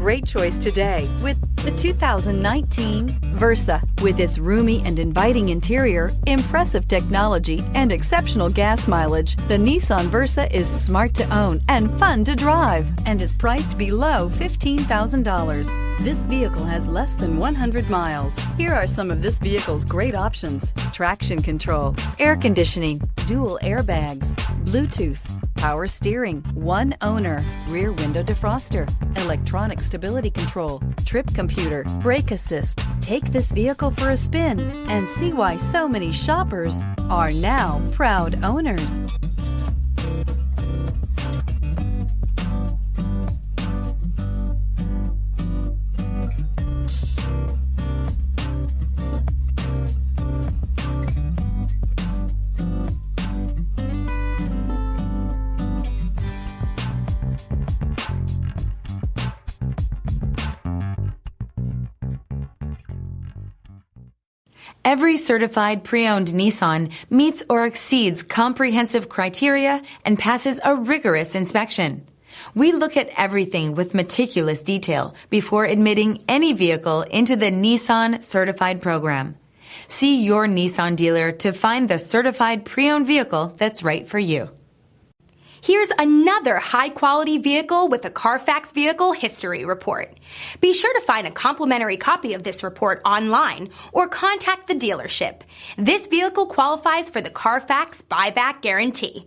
great choice today with the 2019 Versa. With its roomy and inviting interior, impressive technology, and exceptional gas mileage, the Nissan Versa is smart to own and fun to drive and is priced below $15,000. This vehicle has less than 100 miles. Here are some of this vehicle's great options: traction control, air conditioning, dual airbags, Bluetooth, power steering, one owner, rear window defroster, electronic stability control, trip computer, brake assist. Take this vehicle for a spin and see why so many shoppers are now proud owners. Every certified pre-owned Nissan meets or exceeds comprehensive criteria and passes a rigorous inspection. We look at everything with meticulous detail before admitting any vehicle into the Nissan Certified Program. See your Nissan dealer to find the certified pre-owned vehicle that's right for you. Here's another high-quality vehicle with a Carfax Vehicle History Report. Be sure to find a complimentary copy of this report online or contact the dealership. This vehicle qualifies for the Carfax Buyback Guarantee.